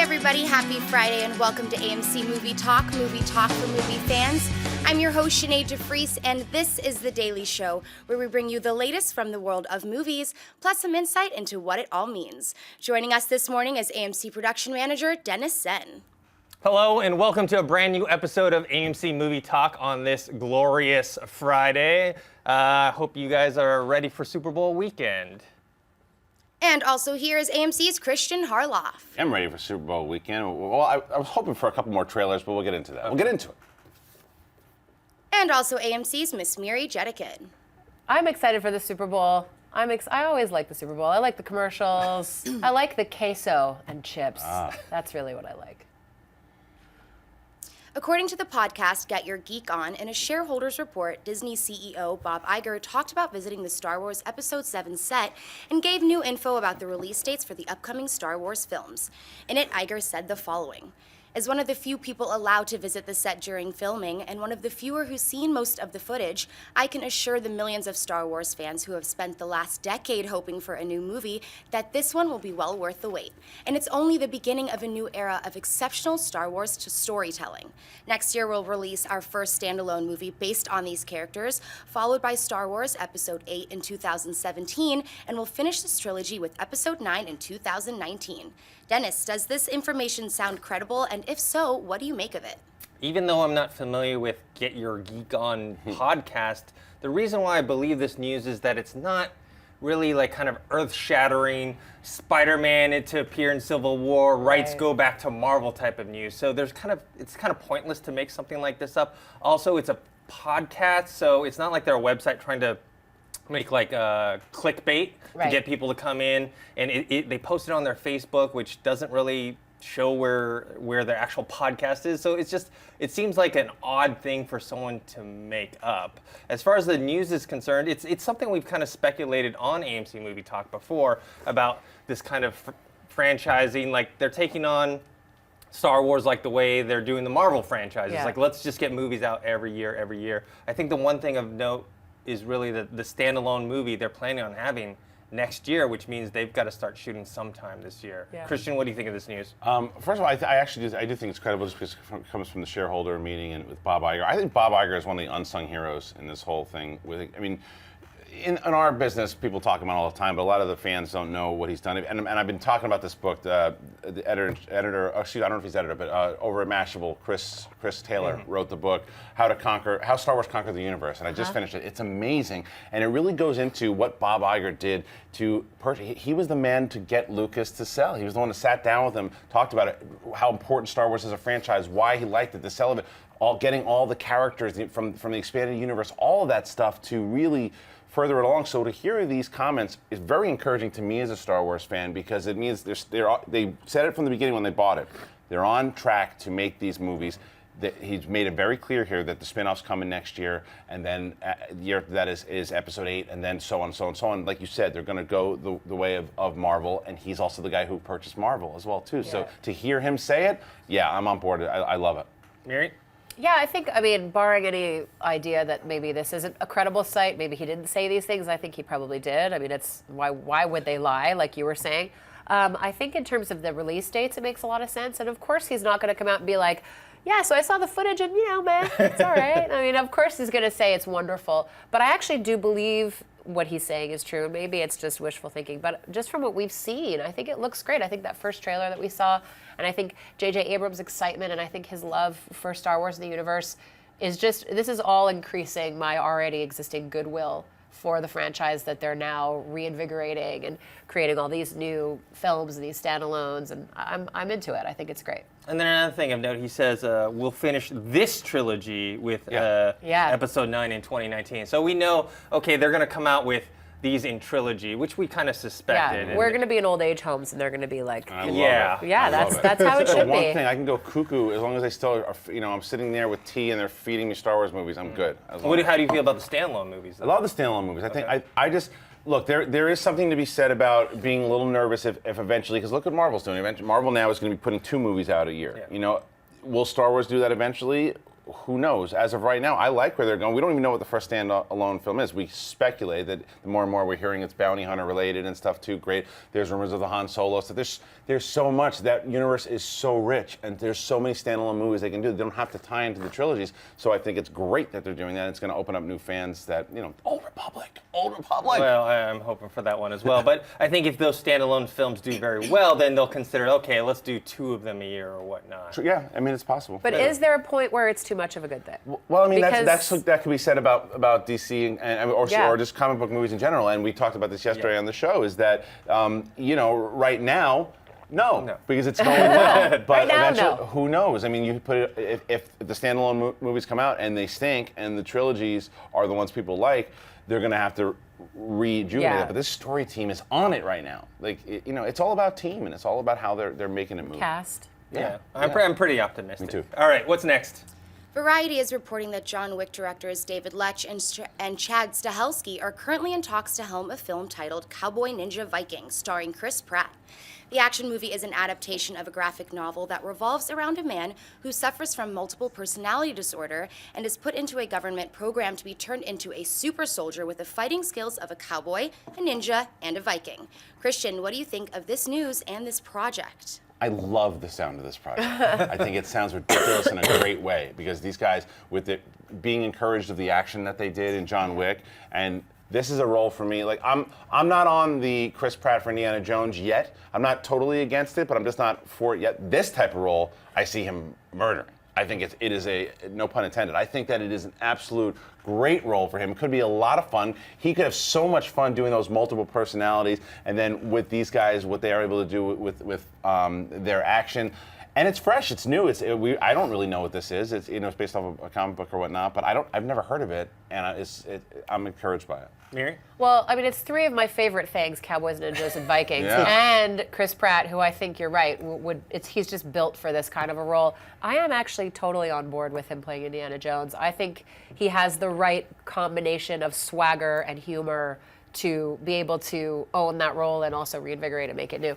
everybody, happy Friday and welcome to AMC Movie Talk for movie fans. I'm your host, Sinead DeFries, and this is The Daily Show, where we bring you the latest from the world of movies, plus some insight into what it all means. Joining us this morning is AMC Production Manager, Dennis Sen. Hello, and welcome to a brand new episode of AMC Movie Talk on this glorious Friday. Hope you guys are ready for Super Bowl weekend. And also here is AMC's Christian Harloff. I'm ready for Super Bowl weekend. Well, I was hoping for a couple more trailers, but we'll get into that. We'll get into it. And also AMC's Miss Miri Jetikin. I'm excited for the Super Bowl. I always like the Super Bowl. I like the commercials. I like the queso and chips. That's really what I like. According to the podcast Get Your Geek On, in a shareholders report, Disney CEO Bob Iger talked about visiting the Star Wars Episode 7 set and gave new info about the release dates for the upcoming Star Wars films. In it, Iger said the following. As one of the few people allowed to visit the set during filming, and one of the fewer who's seen most of the footage, I can assure the millions of Star Wars fans who have spent the last decade hoping for a new movie that this one will be well worth the wait. And it's only the beginning of a new era of exceptional Star Wars storytelling. Next year, we'll release our first standalone movie based on these characters, followed by Star Wars Episode 8 in 2017, and we'll finish this trilogy with Episode 9 in 2019. Dennis, does this information sound credible? And if so, what do you make of it? Even though I'm not familiar with Get Your Geek On podcast, the reason why I believe this news is that it's not really like kind of earth-shattering, Spider-Man to appear in Civil War, rights go back to Marvel type of news. So it's kind of pointless to make something like this up. Also, it's a podcast, so it's not like they're a website trying to make like clickbait to get people to come in, and they post it on their Facebook, which doesn't really show where their actual podcast is. So it seems like an odd thing for someone to make up. As far as the news is concerned, it's something we've kind of speculated on AMC Movie Talk before about this kind of franchising, like they're taking on Star Wars like the way they're doing the Marvel franchises. Like, let's just get movies out every year. I think the one thing of note is really the standalone movie they're planning on having next year, which means they've got to start shooting sometime this year. Yeah. Christian, what do you think of this news? First of all, I do think it's credible just because it comes from the shareholder meeting and with Bob Iger. I think Bob Iger is one of the unsung heroes in this whole thing. I mean, in our business, people talk about it all the time, but a lot of the fans don't know what he's done. And I've been talking about this book. The editor, I don't know if he's editor, but over at Mashable, Chris Taylor wrote the book, How Star Wars Conquered the Universe, and I just finished it. It's amazing, and it really goes into what Bob Iger did to he was the man to get Lucas to sell. He was the one that sat down with him, talked about it, how important Star Wars is as a franchise, why he liked it, the sell of it, getting all the characters from the expanded universe, all of that stuff to really further it along. So to hear these comments is very encouraging to me as a Star Wars fan, because it means they said it from the beginning when they bought it. They're on track to make these movies. He's made it very clear here that the spin-off's coming next year, and then the year after that is Episode 8, and then so on and so on and so on. Like you said, they're going to go the way of Marvel, and he's also the guy who purchased Marvel as well, too. Yeah. So to hear him say it, yeah, I'm on board. I love it. Mary? Yeah, I think, barring any idea that maybe this isn't a credible site, maybe he didn't say these things, I think he probably did. I mean, it's why would they lie, like you were saying? I think in terms of the release dates, it makes a lot of sense. And of course, he's not going to come out and be like, yeah, so I saw the footage and, man, it's all right. I mean, of course he's going to say it's wonderful. But I actually do believe what he's saying is true. Maybe it's just wishful thinking. But just from what we've seen, I think it looks great. I think that first trailer that we saw, and I think J.J. Abrams' excitement, and I think his love for Star Wars and the universe this is all increasing my already existing goodwill for the franchise that they're now reinvigorating and creating all these new films and these standalones, and I'm into it. I think it's great. And then another thing of note, he says we'll finish this trilogy with Episode 9 in 2019. So we know, okay, they're going to come out with these in trilogy, which we kind of suspected. Yeah, we're going to be in old age homes, and they're going to be like, that's how it should be. One thing, I can go cuckoo as long as they still are, I'm sitting there with tea and they're feeding me Star Wars movies. I'm good. How do you feel about the standalone movies, though? I love the standalone movies. I think I just look, there is something to be said about being a little nervous if eventually, because look what Marvel's doing. Marvel now is going to be putting 2 movies out a year. Will Star Wars do that eventually? who knows? As of right now, I like where they're going. We don't even know what the first standalone film is. We speculate that the more and more we're hearing it's bounty hunter related and stuff too. Great. There's rumors of the Han Solo stuff. There's so much. That universe is so rich, and there's so many standalone movies they can do. They don't have to tie into the trilogies. So I think it's great that they're doing that. It's going to open up new fans that, Old Republic. Well, I'm hoping for that one as well. But I think if those standalone films do very well, then they'll consider, okay, let's do 2 of them a year or whatnot. Yeah, I mean, it's possible. But is there a point where it's too much of a good thing? Well, I mean, Because- that could be said about DC or just comic book movies in general. And we talked about this yesterday on the show. Is that right now, no, because it's going well. But Right now, eventually, no. who knows? I mean, you put it if the standalone movies come out and they stink, and the trilogies are the ones people like, they're going to have to rejuvenate it. But this story team is on it right now. Like it's all about team, and it's all about how they're making it move. Cast. Yeah, I'm pretty optimistic. Me too. All right, what's next? Variety is reporting that John Wick directors David Lech and Chad Stahelski are currently in talks to helm a film titled Cowboy Ninja Viking, starring Chris Pratt. The action movie is an adaptation of a graphic novel that revolves around a man who suffers from multiple personality disorder and is put into a government program to be turned into a super soldier with the fighting skills of a cowboy, a ninja, and a Viking. Christian, what do you think of this news and this project? I love the sound of this project. I think it sounds ridiculous in a great way because these guys, with it being encouraged of the action that they did in John Wick, and this is a role for me. Like I'm not on the Chris Pratt for Indiana Jones yet. I'm not totally against it, but I'm just not for it yet. This type of role, I see him murdering. I think it is a, no pun intended, I think that it is an absolute great role for him. It could be a lot of fun. He could have so much fun doing those multiple personalities, and then with these guys, what they are able to do with their action. And it's fresh, it's new. I don't really know what this is. It's it's based off of a comic book or whatnot, but I've never heard of it, and I'm encouraged by it. Miri? Well, I mean, it's 3 of my favorite things: Cowboys, Ninjas, and Vikings. Yeah. And Chris Pratt, who I think you're right, he's just built for this kind of a role. I am actually totally on board with him playing Indiana Jones. I think he has the right combination of swagger and humor to be able to own that role and also reinvigorate and make it new.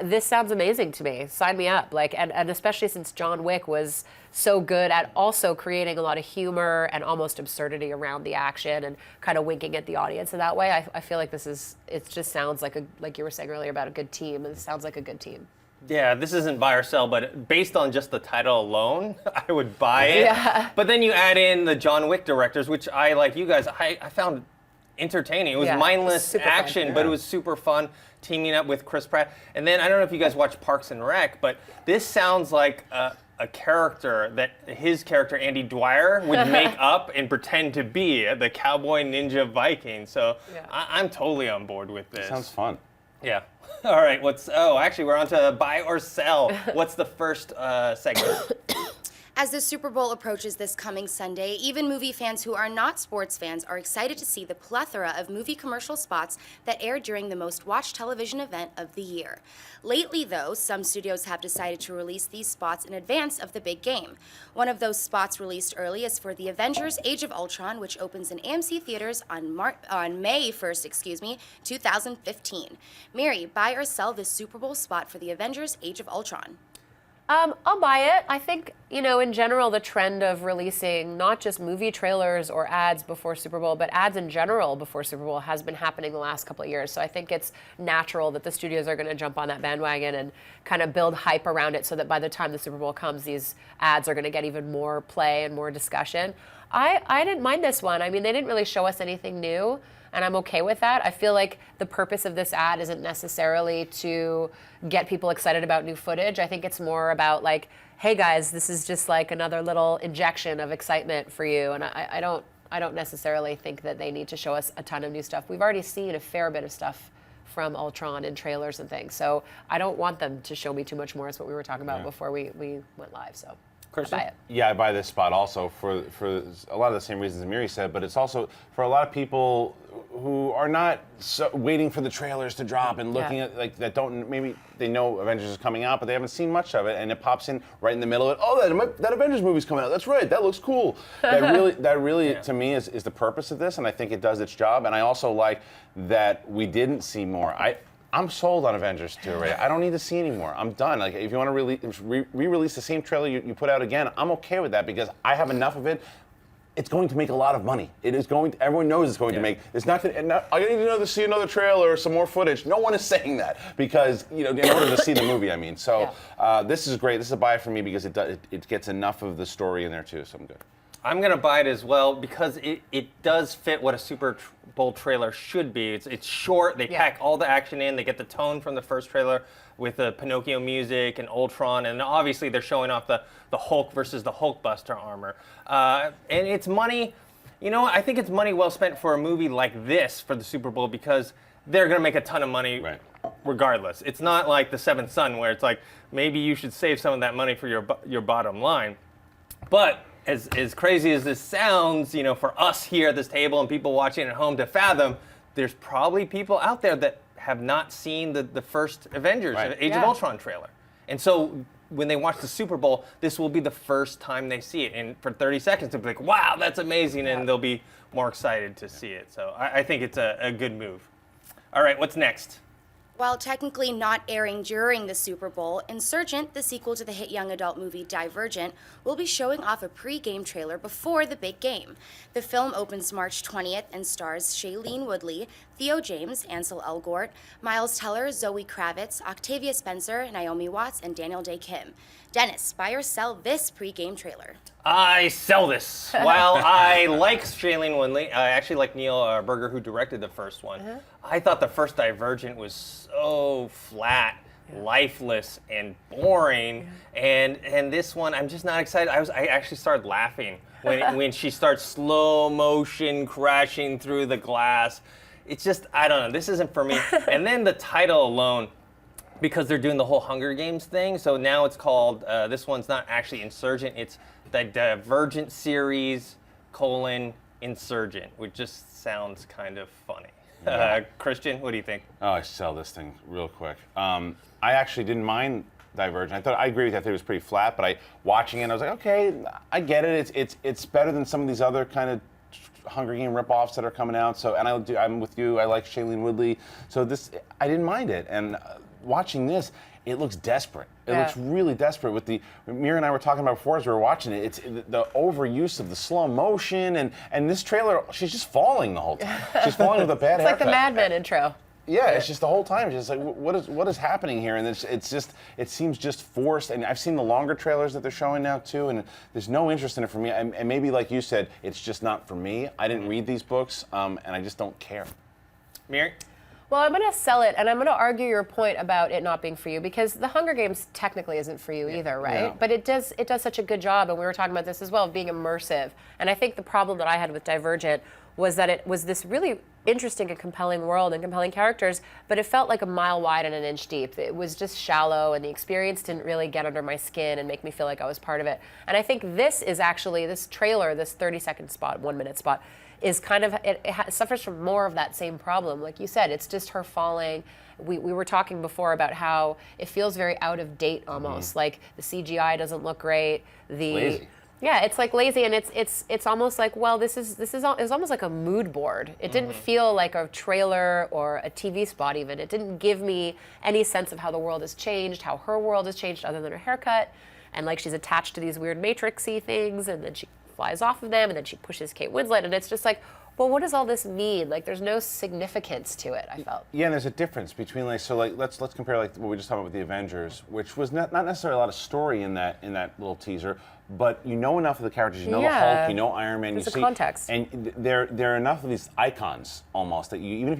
This sounds amazing to me. Sign me up. And especially since John Wick was so good at also creating a lot of humor and almost absurdity around the action and kind of winking at the audience in that way. I feel like it just sounds like you were saying earlier about a good team. It sounds like a good team. Yeah, this isn't buy or sell, but based on just the title alone, I would buy it. Yeah. But then you add in the John Wick directors, which I, like you guys, I found entertaining. It was mindless super fun. action, but it was super fun teaming up with Chris Pratt. And then I don't know if you guys watch Parks and Rec, but this sounds like a character that his character Andy Dwyer would make up and pretend to be the Cowboy Ninja Viking. So I'm totally on board with this. Sounds fun. Yeah. All right. Actually, we're on to buy or sell. What's the first segment? As the Super Bowl approaches this coming Sunday, even movie fans who are not sports fans are excited to see the plethora of movie commercial spots that air during the most watched television event of the year. Lately, though, some studios have decided to release these spots in advance of the big game. One of those spots released early is for The Avengers Age of Ultron, which opens in AMC theaters on May 1st, 2015. Mary, buy or sell this Super Bowl spot for The Avengers Age of Ultron? I'll buy it. I think, in general, the trend of releasing not just movie trailers or ads before Super Bowl, but ads in general before Super Bowl has been happening the last couple of years. So I think it's natural that the studios are going to jump on that bandwagon and kind of build hype around it so that by the time the Super Bowl comes, these ads are going to get even more play and more discussion. I didn't mind this one. I mean, they didn't really show us anything new, and I'm okay with that. I feel like the purpose of this ad isn't necessarily to get people excited about new footage. I think it's more about like, hey guys, this is just like another little injection of excitement for you. And I don't necessarily think that they need to show us a ton of new stuff. We've already seen a fair bit of stuff from Ultron in trailers and things. So I don't want them to show me too much more. Is what we were talking about before we went live. So I buy it. Yeah, I buy this spot also for a lot of the same reasons Miri said, but it's also for a lot of people who are not waiting for the trailers to drop and looking at that don't, maybe they know Avengers is coming out, but they haven't seen much of it, and it pops in right in the middle of it. Oh, that Avengers movie's coming out. That's right. That looks cool. That really to me is the purpose of this, and I think it does its job. And I also like that we didn't see more. I'm sold on Avengers 2 already. I don't need to see anymore. I'm done. Like, if you want to re-release the same trailer you put out again, I'm okay with that because I have enough of it. It's going to make a lot of money. It is going to, everyone knows it's going to make. It's not. I need to see another trailer or some more footage. No one is saying that because in order to see the movie. I mean, so this is great. This is a buy for me because it gets enough of the story in there too. So I'm good. I'm gonna buy it as well because it does fit what a Super Bowl trailer should be. It's short. They pack all the action in. They get the tone from the first trailer with the Pinocchio music and Ultron, and obviously they're showing off the Hulk versus the Hulkbuster armor. And it's money. You know what? I think it's money well spent for a movie like this for the Super Bowl because they're gonna make a ton of money. Right. Regardless, it's not like The Seventh Son where it's like maybe you should save some of that money for your bottom line, but as crazy as this sounds, for us here at this table and people watching at home to fathom, there's probably people out there that have not seen the first Avengers, Age of Ultron trailer. And so when they watch the Super Bowl, this will be the first time they see it. And for 30 seconds, they'll be like, wow, that's amazing. And they'll be more excited to see it. So I think it's a good move. All right, what's next? While technically not airing during the Super Bowl, Insurgent, the sequel to the hit young adult movie Divergent, will be showing off a pre-game trailer before the big game. The film opens March 20th and stars Shailene Woodley, Theo James, Ansel Elgort, Miles Teller, Zoe Kravitz, Octavia Spencer, Naomi Watts, and Daniel Day Kim. Dennis, buy or sell this pre-game trailer? I sell this. While I like Shailene Woodley, I actually like Neil Berger, who directed the first one. I thought the first Divergent was so flat, lifeless, and boring. And this one, I'm just not excited. I actually started laughing when she starts slow motion crashing through the glass. It's just, I don't know. This isn't for me. And then the title alone, because they're doing the whole Hunger Games thing, so now it's called, this one's not actually Insurgent, it's the Divergent series, Insurgent, which just sounds kind of funny. Christian, what do you think? Oh, I sell this thing real quick. I actually didn't mind Divergent. I agree with you. I think it was pretty flat, but watching it, I was like, okay, I get it. It's better than some of these other kind of Hunger Game ripoffs that are coming out. So, and I'm with you. I like Shailene Woodley. So I didn't mind it. And watching this, it looks desperate. It looks really desperate. Mira and I were talking about before as we were watching it. It's the overuse of the slow motion and this trailer. She's just falling the whole time. She's falling with a bad haircut. It's like the Mad Men intro. Yeah, it's just the whole time. It's just like, what is happening here? And it seems just forced. And I've seen the longer trailers that they're showing now too, and there's no interest in it for me. And maybe like you said, it's just not for me. I didn't read these books, and I just don't care. Miri? Well, I'm going to sell it, and I'm going to argue your point about it not being for you, because the Hunger Games technically isn't for you either, right? Yeah. But it does such a good job, and we were talking about this as well, of being immersive. And I think the problem that I had with Divergent was that it was this really interesting and compelling world and compelling characters, but it felt like a mile wide and an inch deep. It was just shallow, and the experience didn't really get under my skin and make me feel like I was part of it. And I think this trailer, this 30-second spot, 1-minute spot, is kind of, it suffers from more of that same problem. Like you said, it's just her falling. We were talking before about how it feels very out of date almost. Like the CGI doesn't look great. Lazy. Yeah, it's like lazy, and it's almost like, well, it's almost like a mood board. It didn't feel like a trailer or a TV spot even. It didn't give me any sense of how the world has changed, how her world has changed other than her haircut, and like she's attached to these weird matrixy things, and then she flies off of them, and then she pushes Kate Winslet, and it's just like, well, what does all this mean? Like, there's no significance to it, I felt. Yeah, and there's a difference between let's compare like what we just talked about with the Avengers, which was not necessarily a lot of story in that little teaser, but you know enough of the characters. You know the Hulk, you know Iron Man. There's you a see context. And there are enough of these icons almost that even if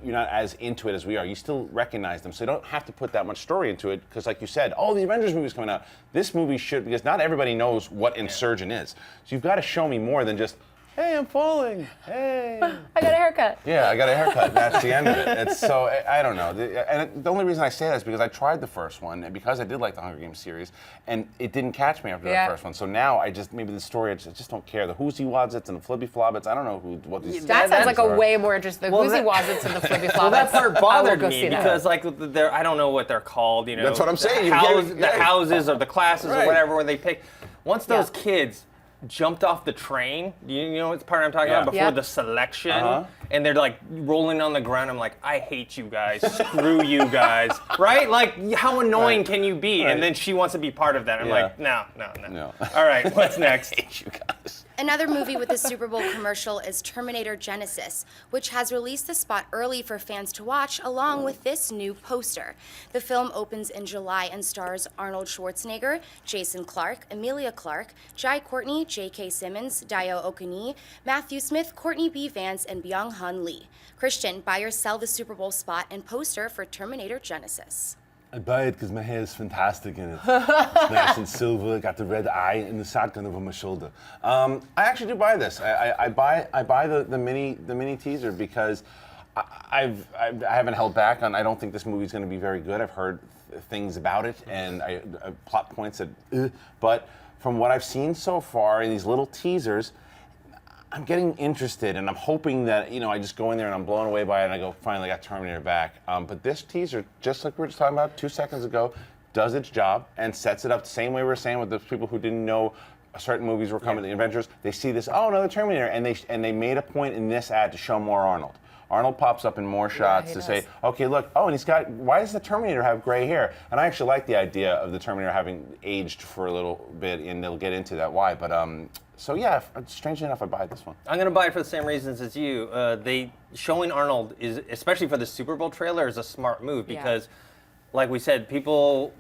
you're not as into it as we are, you still recognize them. So you don't have to put that much story into it because, like you said, the Avengers movie's coming out. This movie should, because not everybody knows what Insurgent is. So you've got to show me more than just, hey, I'm falling. Hey. I got a haircut. Yeah, I got a haircut. And that's the end of it. It's so, I don't know. And the only reason I say that is because I tried the first one, and because I did like the Hunger Games series, and it didn't catch me after the first one. So now maybe the story, I just don't care. The Whoosy Wodzits and the Flippy Flobbits, I don't know what these That sounds like are. a way more interesting. The Whoosy Wodzits and the Flippy Flobbits. Well, that part bothered go me see that. because, like, I don't know what they're called. You know, That's what I'm saying. The houses or the classes or whatever where they pick. Once those kids jumped off the train, you know what part I'm talking about before the selection, and they're like rolling on the ground. I'm like, I hate you guys. Screw you guys. Right? Like, how annoying can you be? And then she wants to be part of that. I'm like, no. All right, what's next? I hate you guys. Another movie with a Super Bowl commercial is Terminator Genisys, which has released the spot early for fans to watch, along with this new poster. The film opens in July and stars Arnold Schwarzenegger, Jason Clarke, Emilia Clarke, Jai Courtney, J.K. Simmons, Dio Okuni, Matthew Smith, Courtney B. Vance, and Byung-hun Lee. Christian, buy or sell the Super Bowl spot and poster for Terminator Genisys. I buy it because my hair is fantastic in it. It's nice and silver, got the red eye and the shotgun over my shoulder. I actually do buy this. I buy the mini teaser because I haven't held back on. I don't think this movie's going to be very good. I've heard things about it and plot points that, but from what I've seen so far in these little teasers, I'm getting interested, and I'm hoping that I just go in there and I'm blown away by it, and I go, finally, I got Terminator back. But this teaser, just like we were just talking about 2 seconds ago, does its job and sets it up the same way we were saying with the people who didn't know certain movies were coming. The Avengers, they see this, oh, another Terminator, and they made a point in this ad to show more Arnold. Arnold pops up in more shots to say, okay, look, oh, and why does the Terminator have gray hair? And I actually like the idea of the Terminator having aged for a little bit, and they'll get into that why. But so yeah, strangely enough, I buy this one. I'm gonna buy it for the same reasons as you. They showing Arnold is, especially for the Super Bowl trailer, is a smart move because, like we said, people.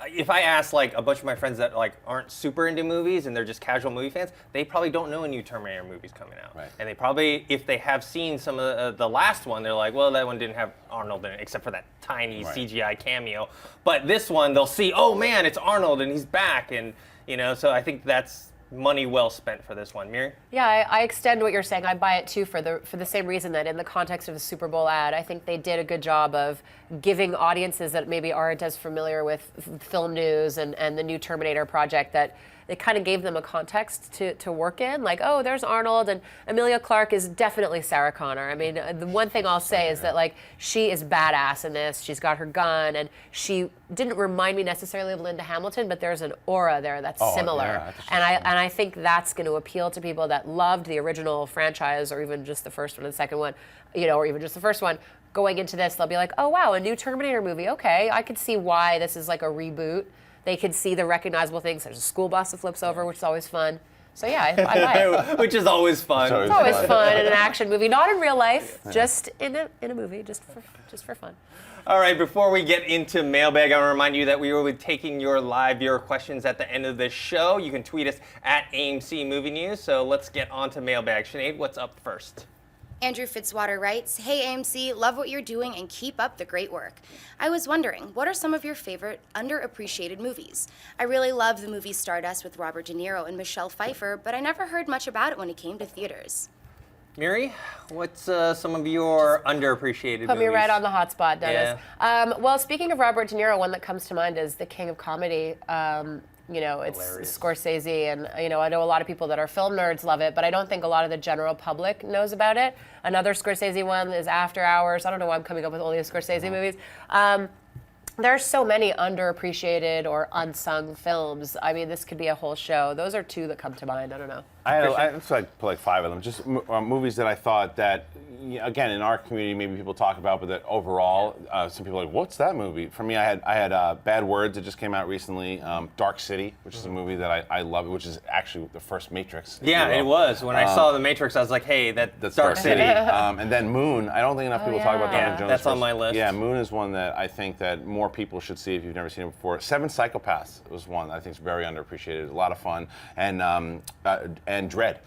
If I ask like a bunch of my friends that like aren't super into movies and they're just casual movie fans, they probably don't know a new Terminator movie's coming out. Right. And they probably, if they have seen some of the last one, they're like, well, that one didn't have Arnold in it except for that tiny CGI cameo. But this one, they'll see, oh man, it's Arnold and he's back, and so I think that's money well spent for this one. Miri? Yeah, I extend what you're saying. I buy it too for the same reason that in the context of the Super Bowl ad, I think they did a good job of giving audiences that maybe aren't as familiar with film news and the new Terminator project, that it kind of gave them a context to work in. Like, oh, there's Arnold, and Emilia Clarke is definitely Sarah Connor. I mean, the one thing I'll say is that, like, she is badass in this. She's got her gun, and she didn't remind me necessarily of Linda Hamilton, but there's an aura there that's similar. Yeah, and I think that's going to appeal to people that loved the original franchise, or even just the first one and the second one, or even just the first one. Going into this, they'll be like, oh, wow, a new Terminator movie. Okay, I could see why this is like a reboot. They could see the recognizable things. There's a school bus that flips over, which is always fun. So yeah, I buy it. Which is always fun. It's always fun in an action movie, not in real life, just in a movie, just for fun. All right, before we get into mailbag, I want to remind you that we will be taking your live viewer questions at the end of this show. You can tweet us at AMC Movie News. So let's get on to mailbag. Sinead, what's up first? Andrew Fitzwater writes, hey AMC, love what you're doing and keep up the great work. I was wondering, what are some of your favorite underappreciated movies? I really love the movie Stardust with Robert De Niro and Michelle Pfeiffer, but I never heard much about it when it came to theaters. Miri, what's some of your underappreciated movies? Put me right on the hot spot, Dennis. Well, speaking of Robert De Niro, one that comes to mind is The King of Comedy. It's Hilarious. Scorsese, and I know a lot of people that are film nerds love it, but I don't think a lot of the general public knows about it. Another Scorsese one is After Hours. I don't know why I'm coming up with only the Scorsese movies. There's so many underappreciated or unsung films. I mean, this could be a whole show. Those are two that come to mind. I don't know. I put like 5 of them. Just movies that I thought that, again, in our community, maybe people talk about, but that overall, some people are like, what's that movie? For me, I had Bad Words that just came out recently. Dark City, which is a movie that I love, which is actually the first Matrix. Yeah, it was. When I saw The Matrix, I was like, hey, that's Dark City. And then Moon. I don't think enough people talk about yeah. Dr. Jones. That's on my list. Yeah, Moon is one that I think that more people should see if you've never seen it before. Seven Psychopaths was one I think is very underappreciated. A lot of fun. And Dread.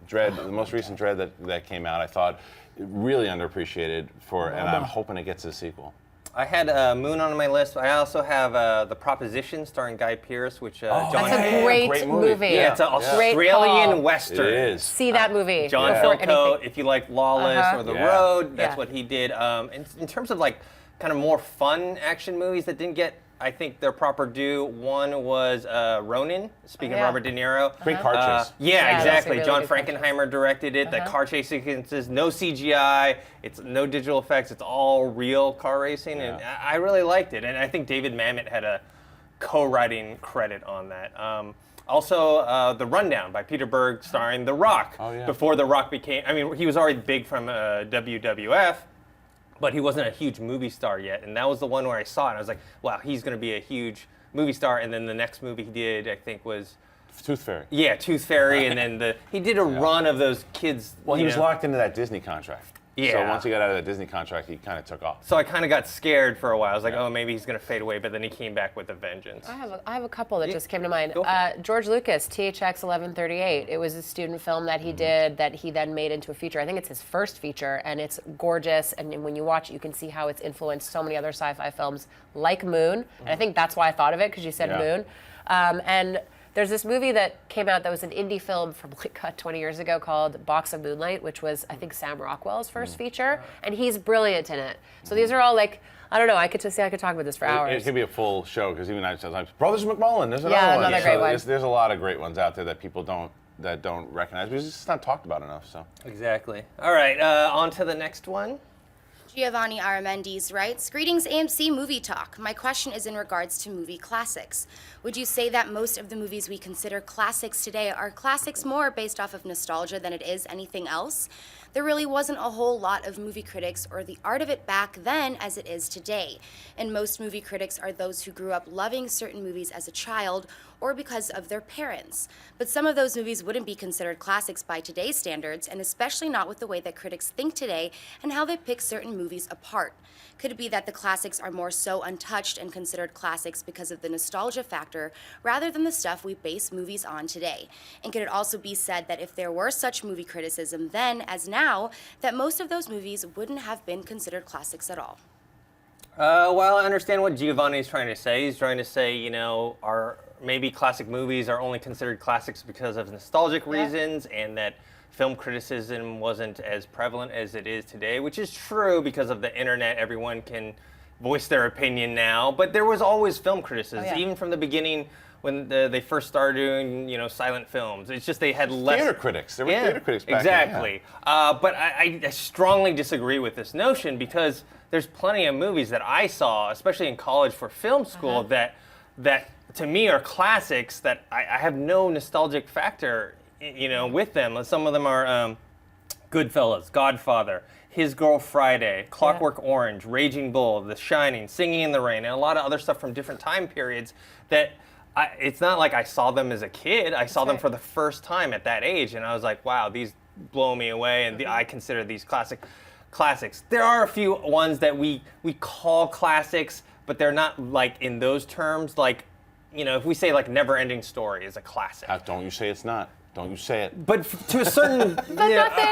The most recent Dread that came out, I thought really underappreciated and I'm hoping it gets a sequel. I had Moon on my list. I also have The Proposition, starring Guy Pearce, which John. That's a great movie. Yeah, it's an Australian Western. It is. See that movie. John before Philcote, anything. if you like Lawless or The Yeah. Road, that's Yeah. what he did. In terms of like kind of more fun action movies that didn't get, I think, their proper due, one was Ronin, speaking of Yeah. Robert De Niro. Great car chase. Yeah, that's a exactly. really John good car chase. Frankenheimer directed it. The car chase sequences, no CGI, it's no digital effects, it's all real car racing, and I really liked it. And I think David Mamet had a co-writing credit on that. Also, The Rundown by Peter Berg, starring The Rock. Oh, yeah. Before The Rock became, I mean, he was already big from WWF, but he wasn't a huge movie star yet. And that was the one where I saw it. And I was like, wow, he's going to be a huge movie star. And then the next movie he did, I think, was Tooth Fairy. yeah, Tooth Fairy. And then he did a run of those kids. Well, he you was know. locked into that Disney contract. So Yeah. once he got out of that Disney contract, he kind of took off. So I kind of got scared for a while. I was like, Yeah. oh, maybe he's going to fade away. But then he came back with a vengeance. I have a couple that just came to mind. go for George Lucas, THX 1138. It was a student film that he did that he then made into a feature. I think it's his first feature, and it's gorgeous. And when you watch it, you can see how it's influenced so many other sci-fi films, like Moon. And I think that's why I thought of it, because you said Yeah. Moon. And there's this movie that came out that was an indie film from like 20 years ago called Box of Moonlight, which was, I think, Sam Rockwell's first feature, and he's brilliant in it. So these are all like, I don't know, I could talk about this for hours. It could be a full show because even I sometimes Brothers McMullen. There's another Yeah, one. another great one. There's a lot of great ones out there that people don't recognize because it's just not talked about enough. So Exactly. All right, on to the next one. Giovanni Aramendes writes, "Greetings AMC Movie Talk. My question is in regards to movie classics. Would you say that most of the movies we consider classics today are classics more based off of nostalgia than it is anything else? There really wasn't a whole lot of movie critics or the art of it back then as it is today. And most movie critics are those who grew up loving certain movies as a child or because of their parents. But some of those movies wouldn't be considered classics by today's standards, and especially not with the way that critics think today and how they pick certain movies apart. Could it be that the classics are more so untouched and considered classics because of the nostalgia factor rather than the stuff we base movies on today? And could it also be said that if there were such movie criticism then as now, that most of those movies wouldn't have been considered classics at all?" Well, I understand what Giovanni is trying to say. He's trying to say, you know, maybe classic movies are only considered classics because of nostalgic reasons, and that film criticism wasn't as prevalent as it is today, which is true because of the internet. Everyone can voice their opinion now, but there was always film criticism, yeah. even from the beginning when they first started doing, you know, silent films. It's just they had less theater critics. There were theater critics back exactly. then. But I strongly disagree with this notion because there's plenty of movies that I saw, especially in college for film school, that to me are classics that I have no nostalgic factor, you know, with them. Some of them are Goodfellas, Godfather, His Girl Friday, Clockwork Orange, Raging Bull, The Shining, Singing in the Rain, and a lot of other stuff from different time periods that it's not like I saw them as a kid. I saw them for the first time at that age, and I was like, wow, these blow me away, and I consider these classics. There are a few ones that we call classics, but they're not like in those terms. Like, you know, if we say like Never Ending Story is a classic. Don't you say it's not. Don't you say it. But to a certain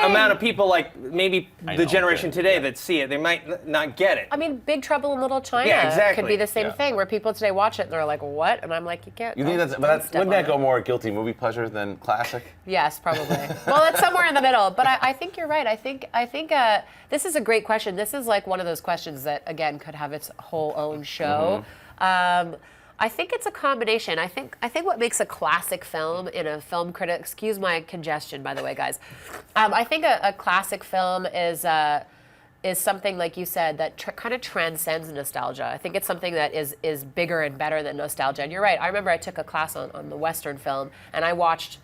amount of people, like maybe I the know, generation but, today yeah. that see it, they might not get it. I mean, Big Trouble in Little China Yeah, exactly. could be the same Yeah. thing, where people today watch it and they're like, "What?" And I'm like, "You can't." You think don't- that's, don't step wouldn't on that go it." more guilty movie pleasure than classic? Yes, probably. Well, it's somewhere in the middle, but I think you're right. I think this is a great question. This is like one of those questions that again could have its whole own show. I think it's a combination. I think what makes a classic film in a film critic. Excuse my congestion, by the way, guys. I think a classic film is something, like you said, that kind of transcends nostalgia. I think it's something that is bigger and better than nostalgia. And you're right. I remember I took a class on the Western film, and I watched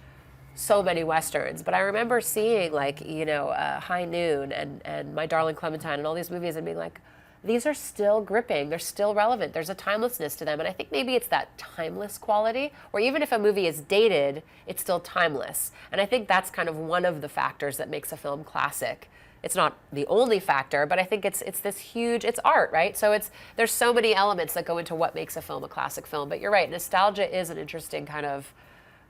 so many Westerns. But I remember seeing, like, you know, High Noon and My Darling Clementine and all these movies and being like, these are still gripping. They're still relevant. There's a timelessness to them. And I think maybe it's that timeless quality, where even if a movie is dated, it's still timeless. And I think that's kind of one of the factors that makes a film classic. It's not the only factor, but I think it's this huge, it's art, right? So there's so many elements that go into what makes a film a classic film. But you're right, nostalgia is an interesting kind of,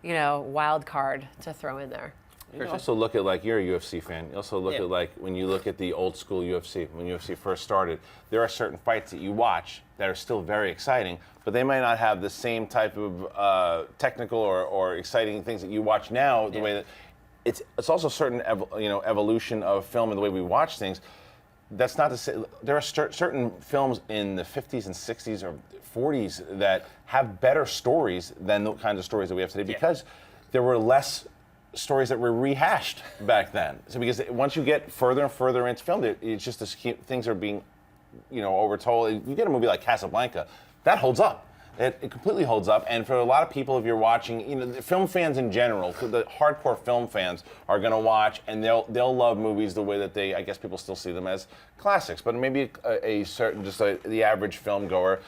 you know, wild card to throw in there. You also look at, like, you're a UFC fan. You also look Yeah. at, like, when you look at the old school UFC, when UFC first started, there are certain fights that you watch that are still very exciting, but they might not have the same type of technical or exciting things that you watch now. The way that it's also certain evolution of film and the way we watch things. That's not to say there are certain films in the 50s and 60s or 40s that have better stories than the kinds of stories that we have today because there were less stories that were rehashed back then. So because once you get further and further into film, it's just things are being, you know, overtold. You get a movie like Casablanca, that holds up. It completely holds up, and for a lot of people, if you're watching, the film fans in general, the hardcore film fans are going to watch, and they'll love movies the way that I guess people still see them as classics. But maybe a certain, the average film goer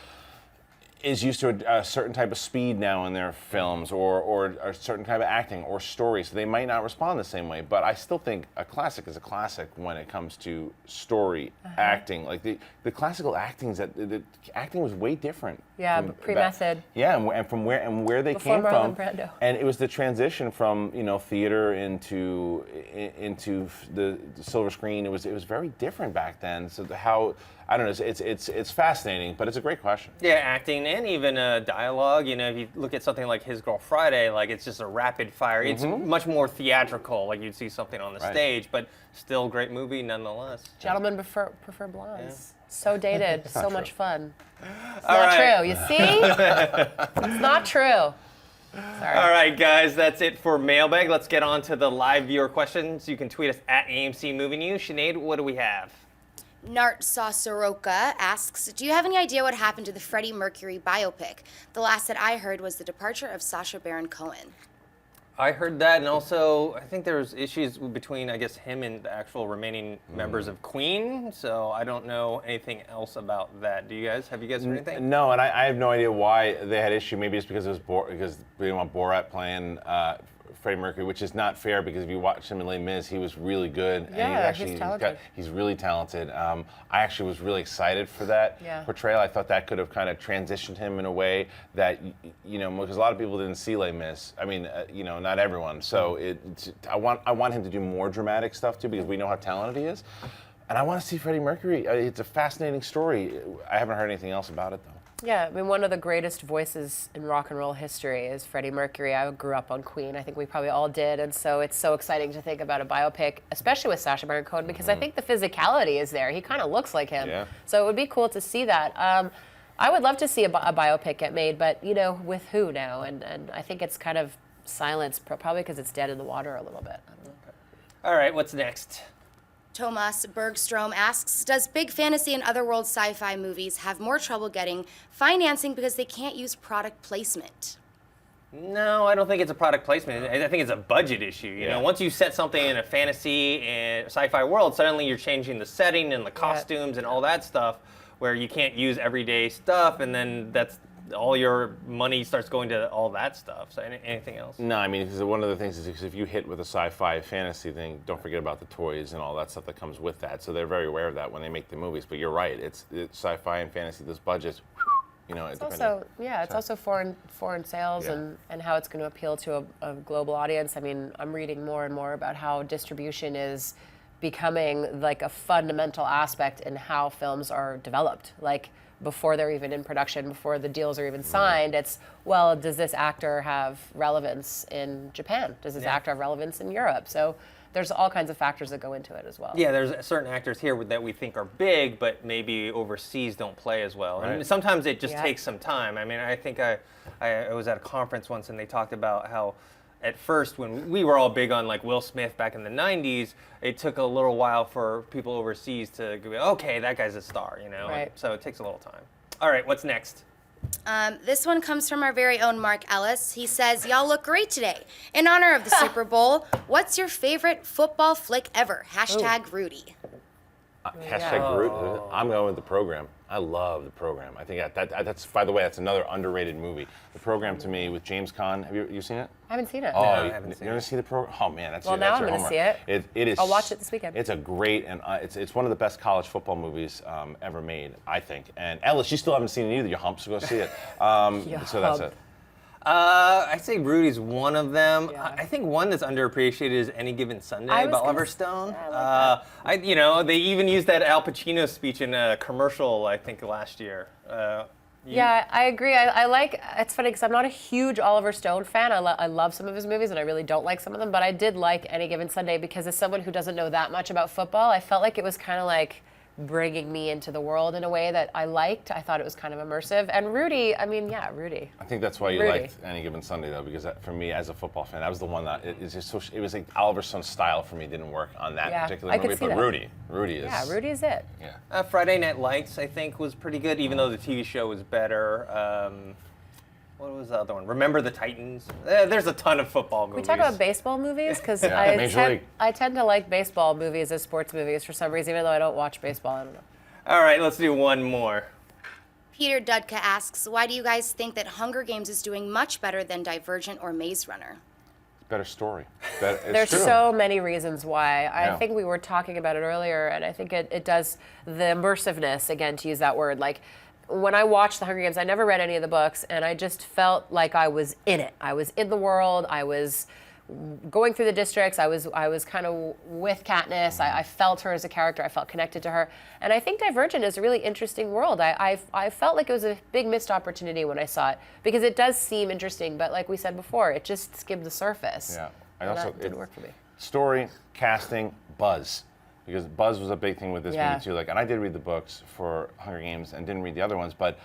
is used to a certain type of speed now in their films, or a certain type of acting or story, so they might not respond the same way. But I still think a classic is a classic when it comes to story, acting. Like the classical acting, the acting was way different. Yeah, pre-method. Yeah, and from where they Before came Marlon from, Brando. and it was the transition from theater into the silver screen. It was very different back then. So how I don't know. It's fascinating, but it's a great question. Yeah, acting and even dialogue. If you look at something like His Girl Friday, like it's just a rapid fire. It's much more theatrical, like you'd see something on the stage, but still great movie nonetheless. Gentlemen prefer blondes. So dated, so not much true. fun. It's All not right. true. You see? It's not true. Sorry. All right, guys, that's it for Mailbag. Let's get on to the live viewer questions. You can tweet us at AMC Movie News. Sinead, what do we have? Nart Sosoroka asks, do you have any idea what happened to the Freddie Mercury biopic? The last that I heard was the departure of Sacha Baron Cohen. I heard that, and also I think there's issues between, I guess, him and the actual remaining members of Queen. So I don't know anything else about that. Have you guys heard anything? No, and I have no idea why they had issue. Maybe it's because it was because we didn't want Borat playing Freddie Mercury, which is not fair because if you watch him in Les Mis, he was really good. Yeah, and he's talented. He's really talented. I actually was really excited for that portrayal. I thought that could have kind of transitioned him in a way that, because a lot of people didn't see Les Mis. I mean, not everyone. So I want him to do more dramatic stuff too because we know how talented he is. And I want to see Freddie Mercury. It's a fascinating story. I haven't heard anything else about it though. Yeah, I mean, one of the greatest voices in rock and roll history is Freddie Mercury. I grew up on Queen. I think we probably all did. And so it's so exciting to think about a biopic, especially with Sacha Baron Cohen, because I think the physicality is there. He kind of looks like him. Yeah. So it would be cool to see that. I would love to see a biopic get made, but, with who now? And I think it's kind of silenced, probably because it's dead in the water a little bit. I don't know. All right, what's next? Thomas Bergstrom asks, does big fantasy and otherworld sci-fi movies have more trouble getting financing because they can't use product placement? No, I don't think it's a product placement. I think it's a budget issue. You know, once you set something in a fantasy and sci-fi world, suddenly you're changing the setting and the costumes and all that stuff, where you can't use everyday stuff, and then that's all your money starts going to all that stuff. So anything else? No, I mean, because one of the things is because if you hit with a sci-fi fantasy thing, don't forget about the toys and all that stuff that comes with that. So they're very aware of that when they make the movies. But you're right, it's sci-fi and fantasy. Those budgets, It's also also foreign sales and how it's going to appeal to a global audience. I mean, I'm reading more and more about how distribution is becoming like a fundamental aspect in how films are developed. Like before they're even in production, before the deals are even signed, it's, well, does this actor have relevance in Japan? Does this actor have relevance in Europe? So there's all kinds of factors that go into it as well. Yeah, there's certain actors here that we think are big, but maybe overseas don't play as well. Right. And sometimes it just takes some time. I mean, I think I was at a conference once and they talked about how at first, when we were all big on like Will Smith back in the 90s, it took a little while for people overseas to go, okay, that guy's a star, Right. So it takes a little time. All right, what's next? This one comes from our very own Mark Ellis. He says, y'all look great today. In honor of the Super Bowl, what's your favorite football flick ever? Hashtag Rudy. Hashtag Groot. I'm going with The Program. I love The Program. I think that's, by the way, that's another underrated movie. The Program, to me, with James Caan. Have you seen it? I haven't seen it. Oh, I you haven't seen never see The Program? Oh man, that's Well, your, now that's I'm your gonna homework. see it. It is. I'll watch it this weekend. It's a great and it's one of the best college football movies ever made, I think. And Ellis, you still haven't seen it either. You hump, so go see it. So that's it. I'd say Rudy's one of them. Yeah. I think one that's underappreciated is Any Given Sunday I was by gonna Oliver s- Stone. I like They even used that Al Pacino speech in a commercial, I think, last year. Yeah, I agree. I like, it's funny because I'm not a huge Oliver Stone fan. I love some of his movies and I really don't like some of them, but I did like Any Given Sunday because as someone who doesn't know that much about football, I felt like it was kind of like bringing me into the world in a way that I liked. I thought it was kind of immersive. And Rudy, Rudy. I think that's why you Rudy. liked Any Given Sunday, though, because for me, as a football fan, that was the one that it was like Oliver Stone's style for me didn't work on that Yeah, particular I could movie. see But that. Rudy is. Yeah, Rudy is it. Yeah. Friday Night Lights, I think, was pretty good, even though the TV show was better. What was the other one? Remember the Titans? There's a ton of football movies. We talk about baseball movies because Yeah, Major League. I tend to like baseball movies as sports movies for some reason, even though I don't watch baseball. I don't know. All right, let's do one more. Peter Dudka asks, why do you guys think that Hunger Games is doing much better than Divergent or Maze Runner? Better story. It's There's true. so many reasons why. I Yeah. think we were talking about it earlier, and I think it does the immersiveness, again, to use that word. Like, when I watched The Hunger Games, I never read any of the books, and I just felt like I was in it. I was in the world. I was going through the districts. I was kind of with Katniss. I felt her as a character. I felt connected to her. And I think Divergent is a really interesting world. I felt like it was a big missed opportunity when I saw it because it does seem interesting, but like we said before, it just skimmed the surface. Yeah. And that didn't work for me. Story, casting, buzz. Because buzz was a big thing with this Yeah. movie too. Like, and I did read the books for Hunger Games and didn't read the other ones, but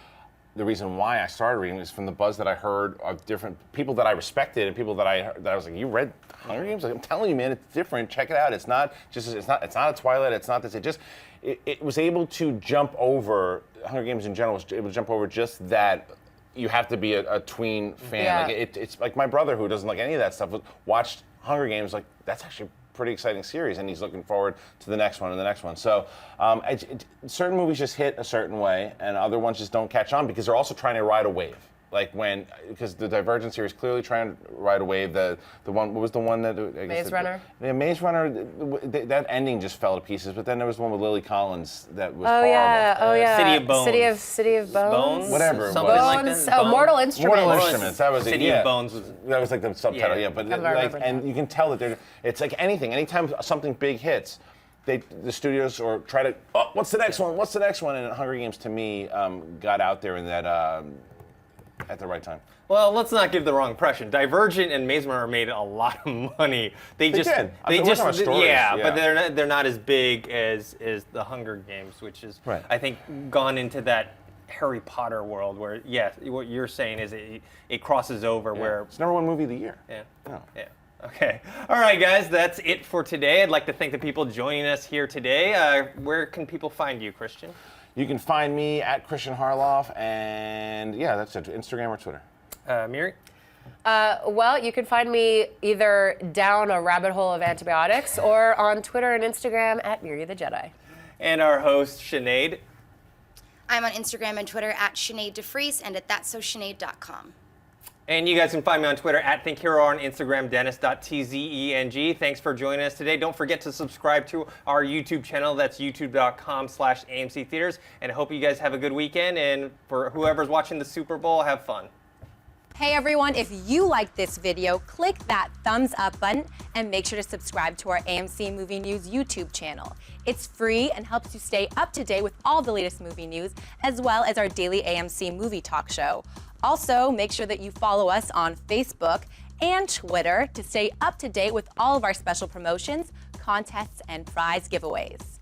the reason why I started reading is from the buzz that I heard of different people that I respected and people that I was like, you read Hunger Games? Like, I'm telling you, man, it's different. Check it out. It's not a Twilight. It's not this. It was able to jump over Hunger Games in general. Was able to jump over just that. You have to be a tween fan. Yeah. Like it's like my brother who doesn't like any of that stuff watched Hunger Games. Like, that's actually a pretty exciting series, and he's looking forward to the next one and the next one. So certain movies just hit a certain way, and other ones just don't catch on because they're also trying to ride a wave. Like because the Divergent series clearly trying to ride a wave. The one, what was the one that I guess Maze Runner? Yeah, Maze Runner. That ending just fell to pieces. But then there was the one with Lily Collins that was Oh horrible. yeah, oh yeah. City of Bones. City of Bones. Whatever it Something was. like Bones. that. Oh, Mortal Instruments. Mortal Instruments. That was it. City Yeah. of Bones was. That was like the subtitle, yeah. But I like, remember and that. you can tell that it's like anything. Anytime something big hits, the studios or try to, oh, what's the next one? What's the next one? And Hunger Games to me got out there in that at the right time. Well, let's not give the wrong impression. Divergent and Maze Runner made a lot of money. They did. I mean, we're talking about stories, yeah, yeah. but they're not as big as the Hunger Games, which is Right. I think gone into that Harry Potter world where what you're saying is it crosses over where It's #1 movie of the year. yeah. Yeah. Yeah. Okay. All right, guys, that's it for today. I'd like to thank the people joining us here today. Where can people find you, Christian? You can find me at Christian Harloff, and yeah, that's it. Instagram or Twitter. Miri? Well, you can find me either down a rabbit hole of antibiotics or on Twitter and Instagram at Miri the Jedi. And our host, Sinead. I'm on Instagram and Twitter at Sinead DeFries and at thatsosinead.com. And you guys can find me on Twitter at ThinkHero, on Instagram, Dennis.tzeng. Thanks for joining us today. Don't forget to subscribe to our YouTube channel. That's youtube.com/AMC Theaters. And I hope you guys have a good weekend. And for whoever's watching the Super Bowl, have fun. Hey everyone, if you like this video, click that thumbs up button and make sure to subscribe to our AMC Movie News YouTube channel. It's free and helps you stay up to date with all the latest movie news, as well as our daily AMC movie talk show. Also, make sure that you follow us on Facebook and Twitter to stay up to date with all of our special promotions, contests, and prize giveaways.